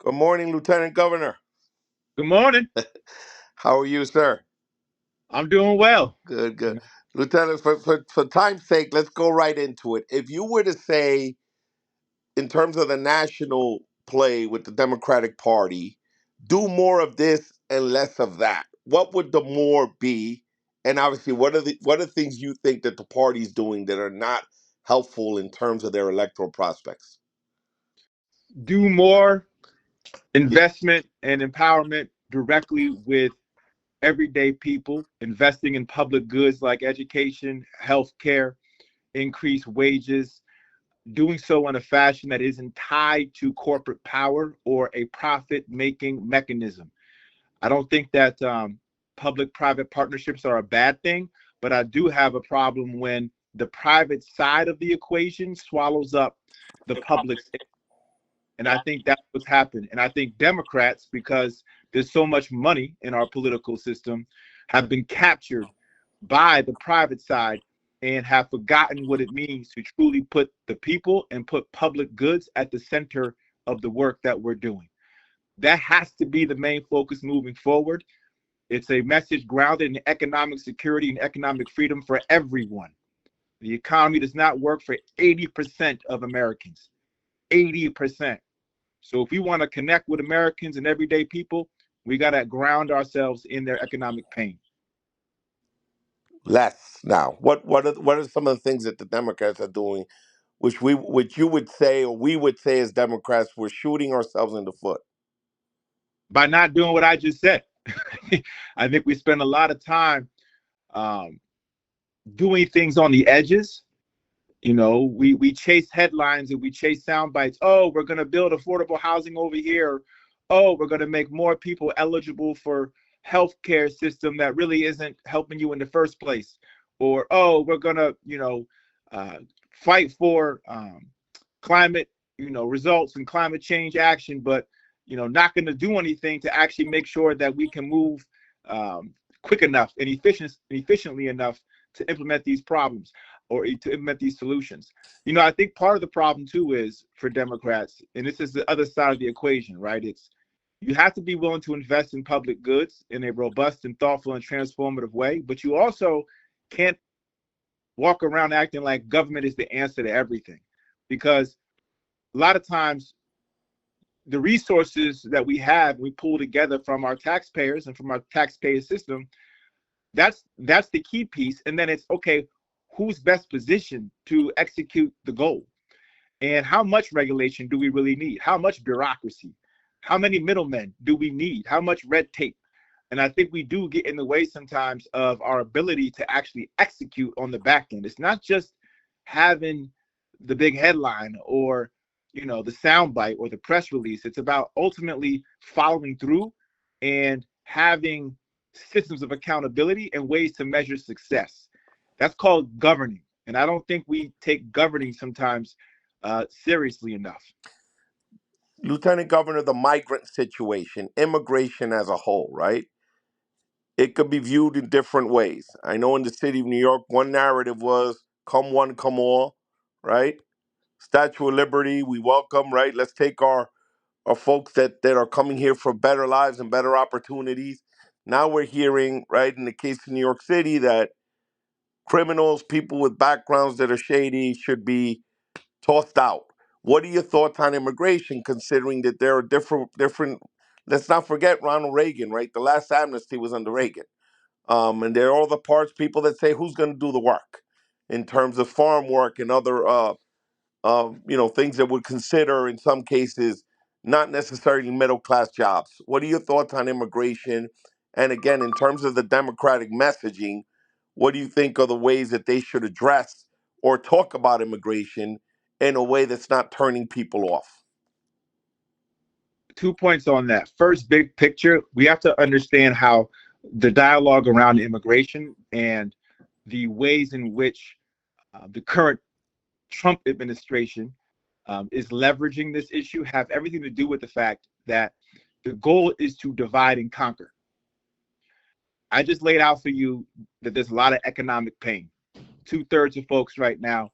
Good morning, Lieutenant Governor. Good morning. How are you, sir? I'm doing well. Good, You good. know, Lieutenant, for time's sake, let's go right into it. If you were to say, in terms of the national play with the Democratic Party, do more of this and less of that, what would the more be? And obviously, what are things you think that the party's doing that are not helpful in terms of their electoral prospects? do more investment and empowerment directly with everyday people, investing in public goods like education, healthcare, increased wages, doing so in a fashion that isn't tied to corporate power or a profit making mechanism. I don't think that public private partnerships are a bad thing, but I do have a problem when the private side of the equation swallows up the public's. And I think that's what's happened. And I think Democrats, because there's so much money in our political system, have been captured by the private side and have forgotten what it means to truly put the people and put public goods at the center of the work that we're doing. That has to be the main focus moving forward. It's a message grounded in economic security and economic freedom for everyone. The economy does not work for 80% of Americans. 80%. So if we want to connect with Americans and everyday people, we got to ground ourselves in their economic pain. Less now. What are some of the things that the Democrats are doing, which you would say or we would say as Democrats, we're shooting ourselves in the foot? By not doing what I just said, I think we spend a lot of time um, doing things on the edges. We chase headlines and we chase sound bites. Oh, we're going to build affordable housing over here. Oh, we're going to make more people eligible for healthcare system that really isn't helping you in the first place. Or, oh, we're going to, uh, fight for climate, results and climate change action, but, not going to do anything to actually make sure that we can move quick enough and efficiently enough to implement these problems or to implement these solutions. I think part of the problem too is for Democrats, and this is the other side of the equation, right? It's you have to be willing to invest in public goods in a robust and thoughtful and transformative way, but you also can't walk around acting like government is the answer to everything, because a lot of times the resources that we have, we pull together from our taxpayers and from our taxpayer system. That's the key piece, and then it's okay, who's best positioned to execute the goal, and how much regulation do we really need, how much bureaucracy, how many middlemen do we need, how much red tape. And I think we do get in the way sometimes of our ability to actually execute on the back end. It's not just having the big headline or the soundbite or the press release. It's about ultimately following through and having systems of accountability and ways to measure success. That's called governing. And I don't think we take governing sometimes seriously enough. Lieutenant Governor, the migrant situation, immigration as a whole, right? It could be viewed in different ways. I know in the city of New York, one narrative was come one, come all, right? Statue of Liberty, we welcome, right? Let's take our folks that are coming here for better lives and better opportunities. Now we're hearing, right, in the case of New York City, that criminals, people with backgrounds that are shady, should be tossed out. What are your thoughts on immigration, considering that there are different? Let's not forget Ronald Reagan, right? The last amnesty was under Reagan, and there are all the parts people that say who's going to do the work in terms of farm work and other things that would consider in some cases not necessarily middle class jobs. What are your thoughts on immigration? And again, in terms of the Democratic messaging, what do you think are the ways that they should address or talk about immigration in a way that's not turning people off? 2 points on that. First, big picture, we have to understand how the dialogue around immigration and the ways in which the current Trump administration is leveraging this issue have everything to do with the fact that the goal is to divide and conquer. I just laid out for you that there's a lot of economic pain. Two-thirds of folks right now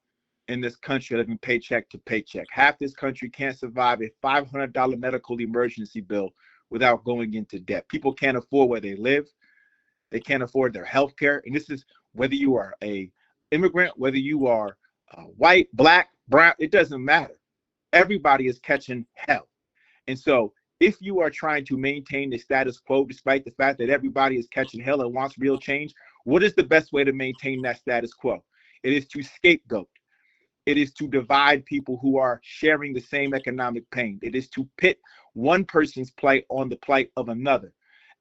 in this country living paycheck to paycheck. Half this country can't survive a $500 medical emergency bill without going into debt. People can't afford where they live. They can't afford their health care. And this is whether you are a immigrant, whether you are white, black, brown, it doesn't matter. Everybody is catching hell. And so if you are trying to maintain the status quo, despite the fact that everybody is catching hell and wants real change, what is the best way to maintain that status quo? It is to scapegoat. It is to divide people who are sharing the same economic pain. It is to pit one person's plight on the plight of another.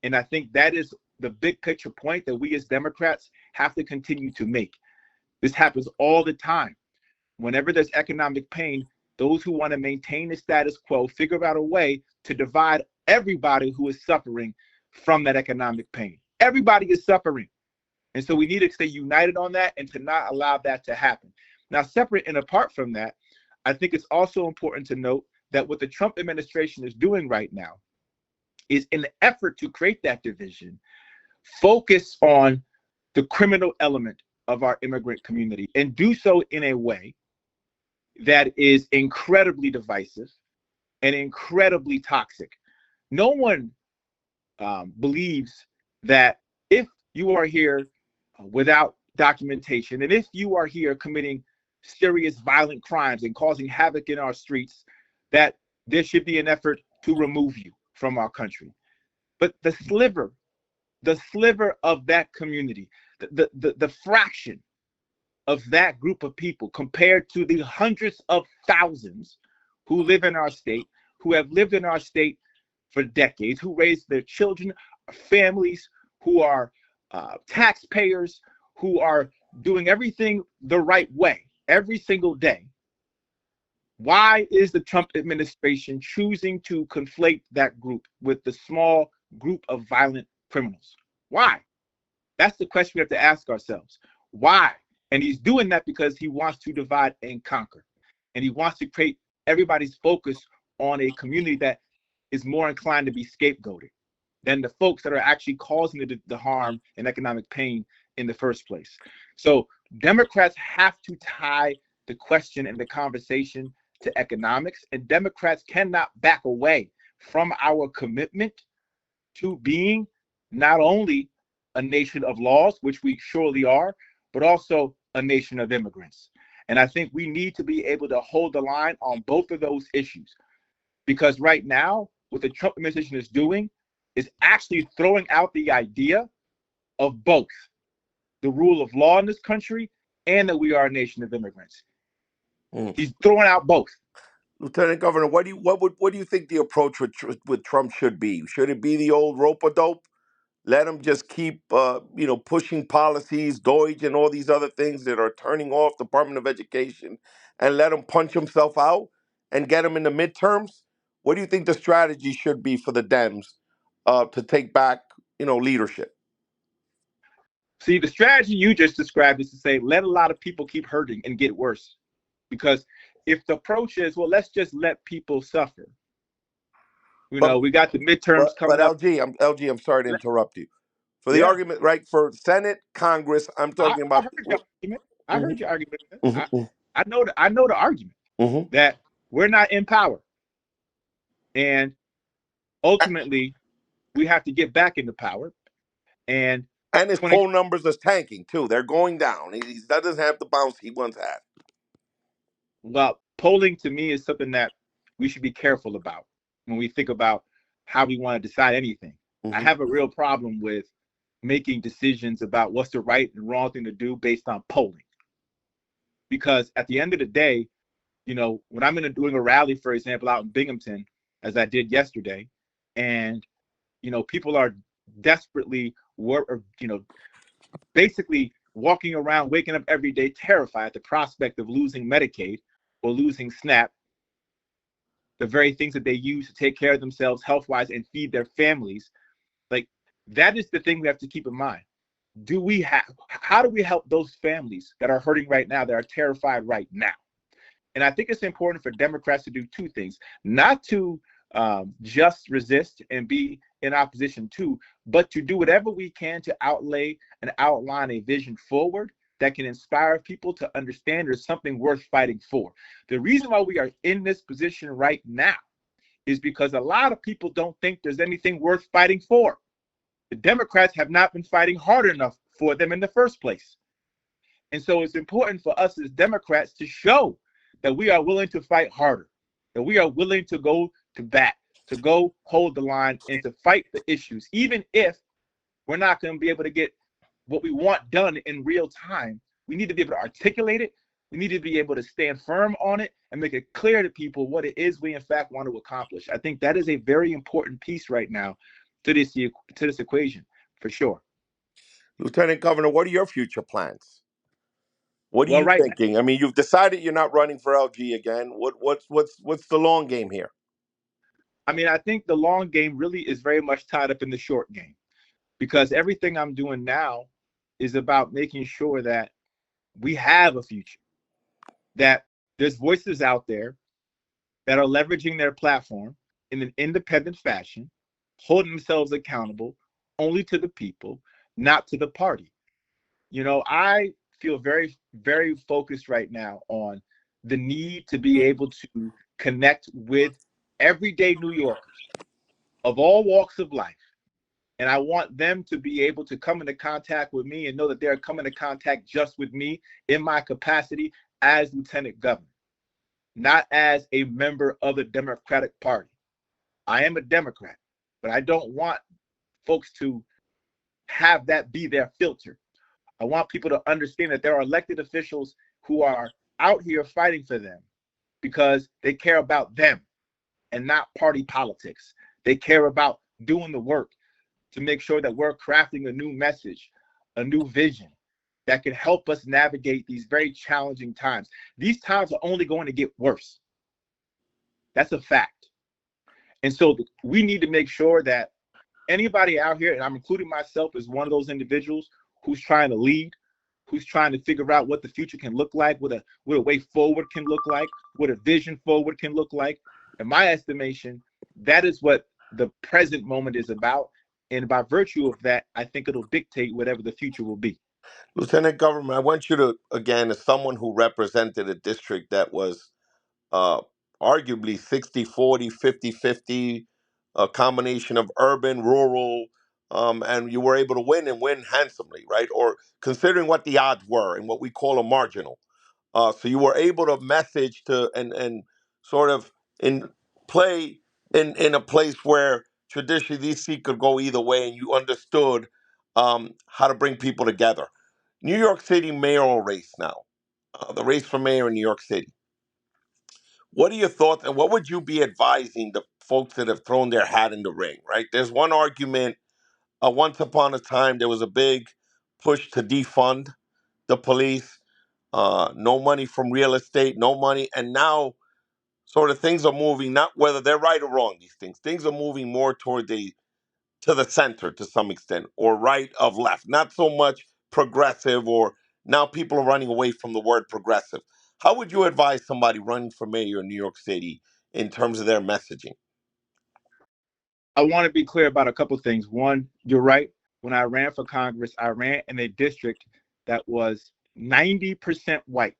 And I think that is the big picture point that we as Democrats have to continue to make. This happens all the time. Whenever there's economic pain, those who want to maintain the status quo figure out a way to divide everybody who is suffering from that economic pain. Everybody is suffering. And so we need to stay united on that and to not allow that to happen. Now, separate and apart from that, I think it's also important to note that what the Trump administration is doing right now is, in the effort to create that division, focus on the criminal element of our immigrant community and do so in a way that is incredibly divisive and incredibly toxic. No one believes that if you are here without documentation, and if you are here committing serious violent crimes and causing havoc in our streets, that there should be an effort to remove you from our country. But the sliver of that community, the fraction of that group of people compared to the hundreds of thousands who live in our state, who have lived in our state for decades, who raise their children, families, who are taxpayers, who are doing everything the right way every single day. Why is the Trump administration choosing to conflate that group with the small group of violent criminals? Why? That's the question we have to ask ourselves. Why? And he's doing that because he wants to divide and conquer. And he wants to create everybody's focus on a community that is more inclined to be scapegoated than the folks that are actually causing the harm and economic pain in the first place. So Democrats have to tie the question and the conversation to economics, and Democrats cannot back away from our commitment to being not only a nation of laws, which we surely are, but also a nation of immigrants. And I think we need to be able to hold the line on both of those issues, because right now, what the Trump administration is doing is actually throwing out the idea of both the rule of law in this country and that we are a nation of immigrants. He's throwing out both. Lieutenant Governor, what do you think the approach with Trump should be? Should it be the old rope-a-dope? Let him just keep pushing policies, Deutsch and all these other things that are turning off Department of Education, and let him punch himself out and get him in the midterms? What do you think the strategy should be for the Dems to take back leadership? See, the strategy you just described is to say, let a lot of people keep hurting and get worse. Because if the approach is, well, let's just let people suffer. We got the midterms coming up. LG, I'm sorry to interrupt you. For the argument, right, for Senate, Congress, I'm talking about. I heard your argument. Mm-hmm. I know the argument that we're not in power. And ultimately, we have to get back into power. And his poll numbers are tanking, too. They're going down. He doesn't have the bounce he once had. Well, polling to me is something that we should be careful about when we think about how we want to decide anything. I have a real problem with making decisions about what's the right and wrong thing to do based on polling. Because at the end of the day, when I'm doing a rally, for example, out in Binghamton, as I did yesterday, and, people are desperately, basically walking around, waking up every day terrified at the prospect of losing Medicaid or losing SNAP, the very things that they use to take care of themselves health-wise and feed their families. Like, that is the thing we have to keep in mind. How do we help those families that are hurting right now, that are terrified right now? And I think it's important for Democrats to do two things: not to just resist and be in opposition to, but to do whatever we can to outlay and outline a vision forward that can inspire people to understand there's something worth fighting for. The reason why we are in this position right now is because a lot of people don't think there's anything worth fighting for. The Democrats have not been fighting hard enough for them in the first place. And so it's important for us as Democrats to show that we are willing to fight harder, that we are willing to go to bat, to go hold the line, and to fight the issues, even if we're not going to be able to get what we want done in real time. We need to be able to articulate it. We need to be able to stand firm on it and make it clear to people what it is we in fact want to accomplish. I think that is a very important piece right now to this equation, for sure. Lieutenant Governor, what are your future plans? What are Well, you right now, thinking? I mean, you've decided you're not running for LG again. What's the long game here? I mean, I think the long game really is very much tied up in the short game, because everything I'm doing now is about making sure that we have a future, that there's voices out there that are leveraging their platform in an independent fashion, holding themselves accountable only to the people, not to the party. You know, I feel very, very focused right now on the need to be able to connect with everyday New Yorkers of all walks of life. And I want them to be able to come into contact with me and know that they're coming into contact just with me in my capacity as Lieutenant Governor, not as a member of the Democratic Party. I am a Democrat, but I don't want folks to have that be their filter. I want people to understand that there are elected officials who are out here fighting for them because they care about them and not party politics. They care about doing the work to make sure that we're crafting a new message, a new vision that can help us navigate these very challenging times. These times are only going to get worse. That's a fact. And so we need to make sure that anybody out here, and I'm including myself as one of those individuals who's trying to lead, who's trying to figure out what the future can look like, what a way forward can look like, what a vision forward can look like. In my estimation, that is what the present moment is about. And by virtue of that, I think it'll dictate whatever the future will be. Lieutenant Governor, I want you to, again, as someone who represented a district that was uh, arguably 60-40, 50-50, a combination of urban, rural, and you were able to win and win handsomely, right? Or considering what the odds were and what we call a marginal. So you were able to message to and sort of in play in a place where traditionally these seats could go either way, and you understood how to bring people together. New York City mayoral race now, the race for mayor in New York City. What are your thoughts, and what would you be advising the folks that have thrown their hat in the ring? Right, there's one argument. Once upon a time, there was a big push to defund the police, no money from real estate, no money. And now sort of things are moving, not whether they're right or wrong, things are moving more toward to the center to some extent, or right of left, not so much progressive, or now people are running away from the word progressive. How would you advise somebody running for mayor in New York City in terms of their messaging? I want to be clear about a couple of things. One, you're right. When I ran for Congress, I ran in a district that was 90% white.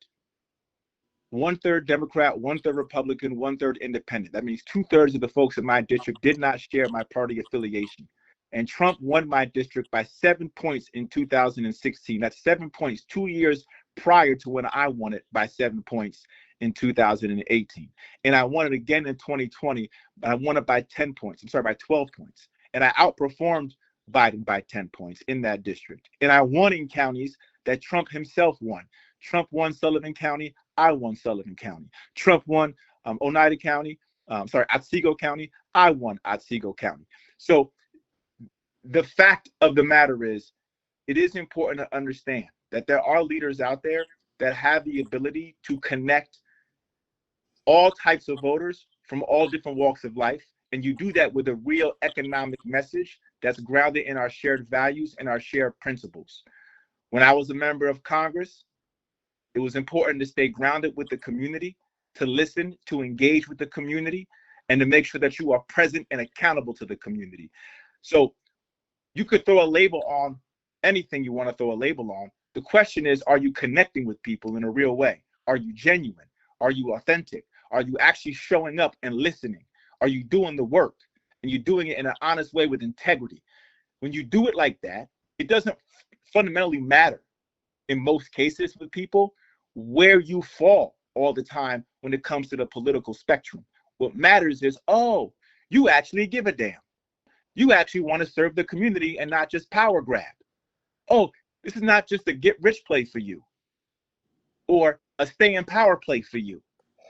1/3 Democrat, 1/3 Republican, 1/3 independent. That means 2/3 of the folks in my district did not share my party affiliation. And Trump won my district by 7 points in 2016. That's 7 points 2 years prior to when I won it by 7 points in 2018. And I won it again in 2020, but I won it by 10 points. I'm sorry, by 12 points. And I outperformed Biden by 10 points in that district. And I won in counties that Trump himself won. Trump won Sullivan County. I won Sullivan County. Trump won Oneida County. Otsego County. I won Otsego County. So the fact of the matter is, it is important to understand that there are leaders out there that have the ability to connect all types of voters from all different walks of life. And you do that with a real economic message that's grounded in our shared values and our shared principles. When I was a member of Congress, it was important to stay grounded with the community, to listen, to engage with the community, and to make sure that you are present and accountable to the community. So you could throw a label on anything you want to throw a label on, The question is, are you connecting with people in a real way? Are you genuine? Are you authentic? Are you actually showing up and listening? Are you doing the work? And you're doing it in an honest way with integrity. When you do it like that, it doesn't fundamentally matter in most cases with people where you fall all the time when it comes to the political spectrum. What matters is, oh, you actually give a damn. You actually want to serve the community and not just power grab. Oh, this is not just a get rich play for you or a stay in power play for you.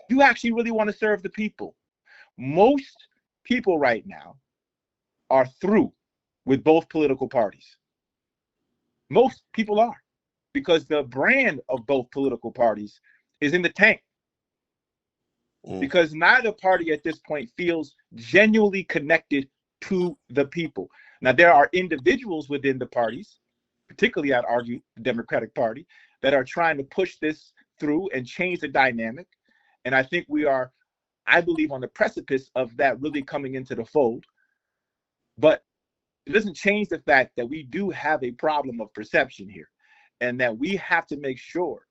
You actually really want to serve the people. Most people right now are through with both political parties. Most people are, because the brand of both political parties is in the tank. Because neither party at this point feels genuinely connected to the people. Now, there are individuals within the parties, particularly I'd argue the Democratic Party, that are trying to push this through and change the dynamic. And I think we are, I believe, on the precipice of that really coming into the fold. But it doesn't change the fact that we do have a problem of perception here, and that we have to make sure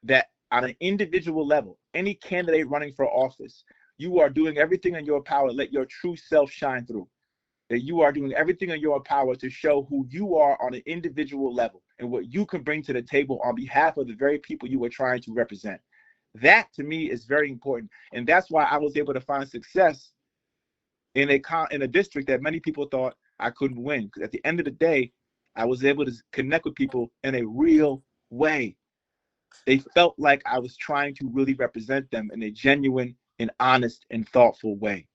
that on an individual level, any candidate running for office, you are doing everything in your power to let your true self shine through. That you are doing everything in your power to show who you are on an individual level and what you can bring to the table on behalf of the very people you are trying to represent. That, to me, is very important. And that's why I was able to find success in a district that many people thought I couldn't win. Because at the end of the day, I was able to connect with people in a real way. They felt like I was trying to really represent them in a genuine and honest and thoughtful way.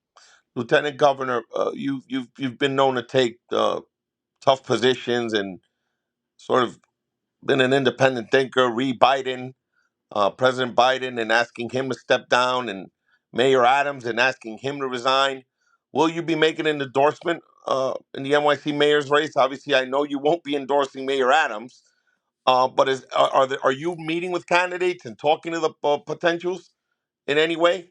Lieutenant Governor, you've been known to take tough positions and sort of been an independent thinker. Biden, President Biden, and asking him to step down, and Mayor Adams and asking him to resign. Will you be making an endorsement in the NYC mayor's race? Obviously, I know you won't be endorsing Mayor Adams, but are you meeting with candidates and talking to the potentials in any way?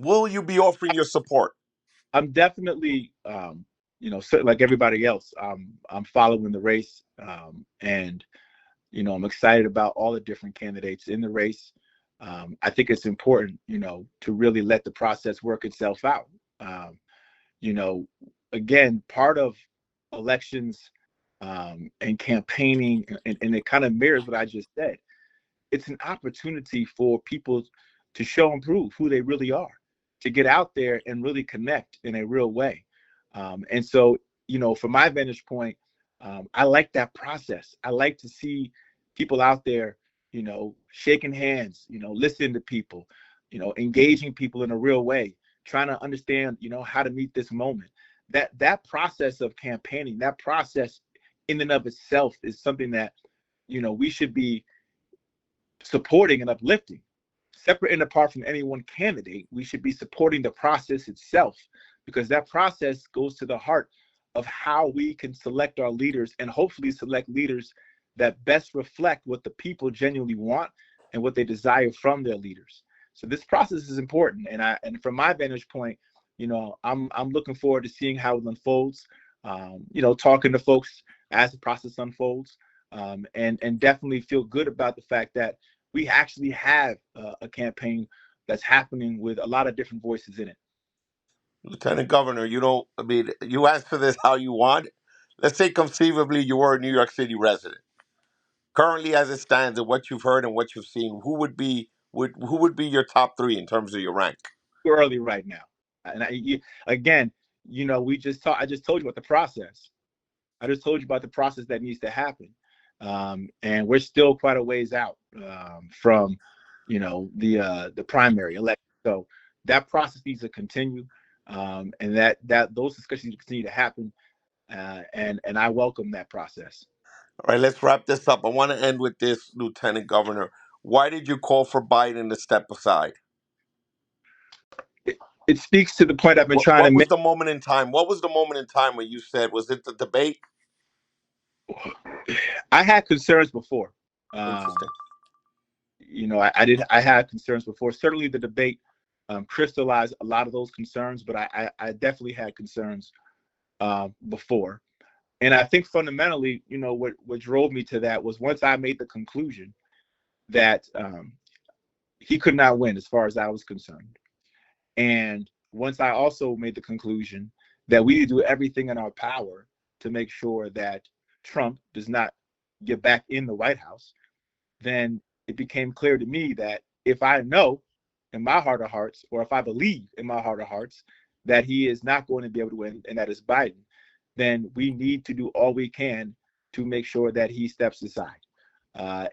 Will you be offering your support? I'm definitely, like everybody else, I'm following the race, and I'm excited about all the different candidates in the race. I think it's important, to really let the process work itself out. You know, again, part of elections and campaigning, and it kind of mirrors what I just said. It's an opportunity for people to show and prove who they really are, to get out there and really connect in a real way. And so, from my vantage point, I like that process. I like to see people out there, shaking hands, listening to people, engaging people in a real way, trying to understand, how to meet this moment. That process of campaigning, that process in and of itself is something that, we should be supporting and uplifting. Separate and apart from any one candidate, we should be supporting the process itself, because that process goes to the heart of how we can select our leaders, and hopefully select leaders that best reflect what the people genuinely want and what they desire from their leaders. So this process is important, and from my vantage point, I'm looking forward to seeing how it unfolds. Talking to folks as the process unfolds, and definitely feel good about the fact that we actually have a campaign that's happening with a lot of different voices in it. Lieutenant Governor, you answer this how you want. Let's say conceivably you were a New York City resident. Currently, as it stands, and what you've heard and what you've seen, who would be your top three in terms of your rank? Too early right now, and again, we just talked. I just told you about the process. I just told you about the process that needs to happen, and we're still quite a ways out from, the primary election. So that process needs to continue, and that those discussions need to continue to happen, and I welcome that process. All right, let's wrap this up. I want to end with this, Lieutenant Governor. Why did you call for Biden to step aside? It speaks to the point I've been trying to What was make. the moment in time? What was the moment in time when you said, was it the debate? I had concerns before. Interesting. I had concerns before. Certainly the debate crystallized a lot of those concerns, but I definitely had concerns before. And I think fundamentally, what drove me to that was once I made the conclusion that he could not win as far as I was concerned. And once I also made the conclusion that we need to do everything in our power to make sure that Trump does not get back in the White House, then it became clear to me that if I know in my heart of hearts, or if I believe in my heart of hearts that he is not going to be able to win and that is Biden, then we need to do all we can to make sure that he steps aside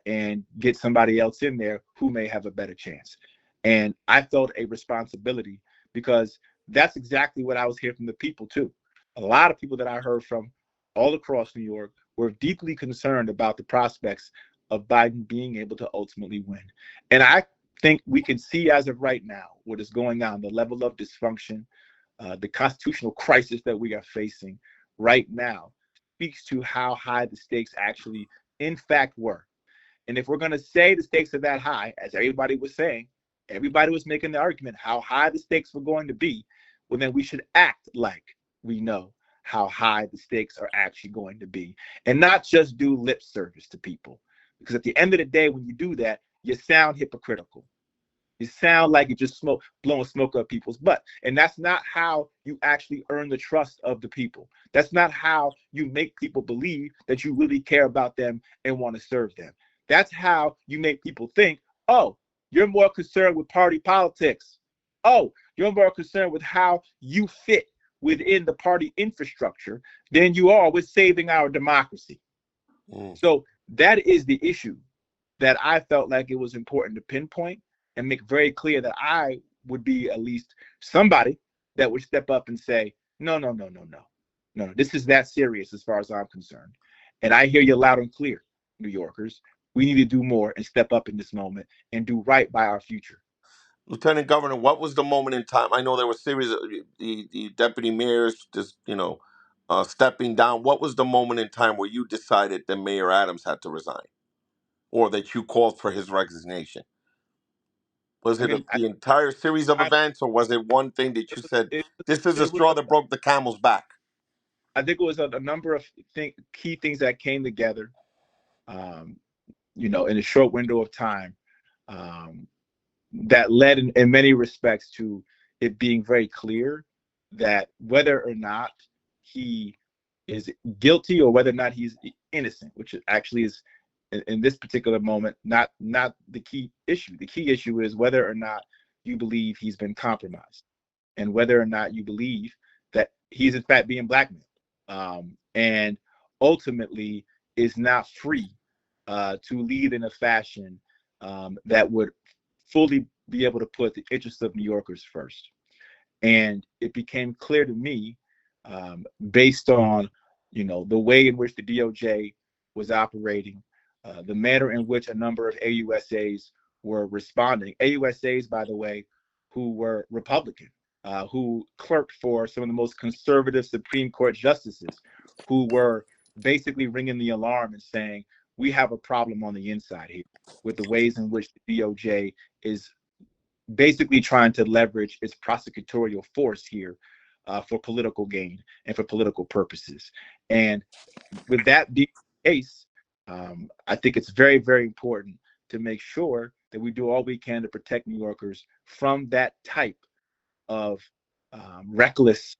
and get somebody else in there who may have a better chance. And I felt a responsibility because that's exactly what I was hearing from the people too. A lot of people that I heard from all across New York were deeply concerned about the prospects of Biden being able to ultimately win. And I think we can see as of right now what is going on, the level of dysfunction, the constitutional crisis that we are facing right now speaks to how high the stakes actually, in fact, were. And if we're going to say the stakes are that high, as everybody was saying, everybody was making the argument how high the stakes were going to be, well, then we should act like we know how high the stakes are actually going to be and not just do lip service to people. Because at the end of the day, when you do that, you sound hypocritical. You sound like you're just blowing smoke up people's butt. And that's not how you actually earn the trust of the people. That's not how you make people believe that you really care about them and want to serve them. That's how you make people think, oh, you're more concerned with party politics. Oh, you're more concerned with how you fit within the party infrastructure than you are with saving our democracy. Mm. So that is the issue that I felt like it was important to pinpoint and make very clear that I would be at least somebody that would step up and say, no, no, no, no, no, no, this is that serious as far as I'm concerned. And I hear you loud and clear, New Yorkers. We need to do more and step up in this moment and do right by our future. Lieutenant Governor, what was the moment in time? I know there were a series of the deputy mayors just, stepping down. What was the moment in time where you decided that Mayor Adams had to resign or that you called for his resignation? Was I it mean, the entire series of I, events, or was it one thing that you said, it, this is a it was, straw that broke the camel's back? I think it was a number of key things that came together, um, in a short window of time. Um, that led in many respects to it being very clear that whether or not he is guilty or whether or not he's innocent, which actually is in this particular moment not the key issue. The key issue is whether or not you believe he's been compromised and whether or not you believe that he's in fact being blackmailed, and ultimately is not free to lead in a fashion that would fully be able to put the interests of New Yorkers first. And it became clear to me, based on the way in which the DOJ was operating, the manner in which a number of AUSAs were responding. AUSAs, by the way, who were Republican, who clerked for some of the most conservative Supreme Court justices, who were basically ringing the alarm and saying, we have a problem on the inside here with the ways in which the DOJ is basically trying to leverage its prosecutorial force here for political gain and for political purposes. And with that being the case, I think it's very, very important to make sure that we do all we can to protect New Yorkers from that type of reckless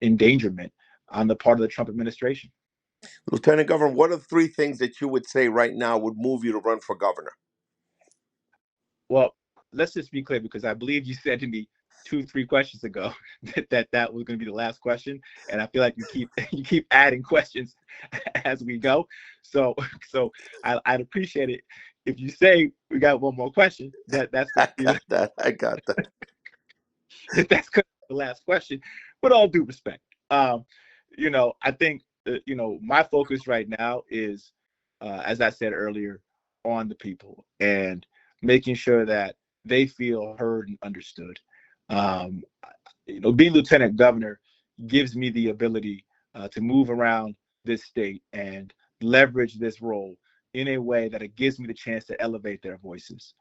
endangerment on the part of the Trump administration. Lieutenant Governor, what are three things that you would say right now would move you to run for governor? Well, let's just be clear, because I believe you said to me 2, 3 questions ago that was going to be the last question, and I feel like you keep you keep adding questions as we go. So I'd appreciate it if you say we got one more question. That's going I to be got that. I got that. that's going to be the last question. With all due respect, I think my focus right now is, as I said earlier, on the people and making sure that they feel heard and understood. Um, Being lieutenant governor gives me the ability to move around this state and leverage this role in a way that it gives me the chance to elevate their voices,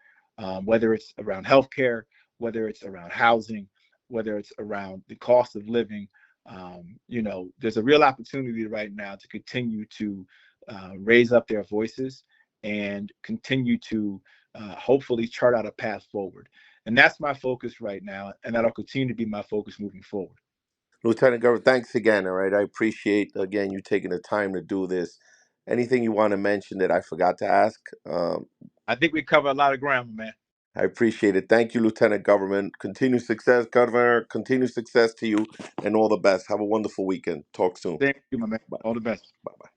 whether it's around healthcare, whether it's around housing, whether it's around the cost of living, There's a real opportunity right now to continue to raise up their voices and continue to hopefully chart out a path forward. And that's my focus right now, and that'll continue to be my focus moving forward. Lieutenant Governor, thanks again. All right, I appreciate again you taking the time to do this. Anything you want to mention that I forgot to ask? I think we cover a lot of ground, man. I appreciate it. Thank you, Lieutenant Government. Continue success, Governor. Continue success to you, and all the best. Have a wonderful weekend. Talk soon. Thank you, my man. Bye. All the best. Bye. Bye.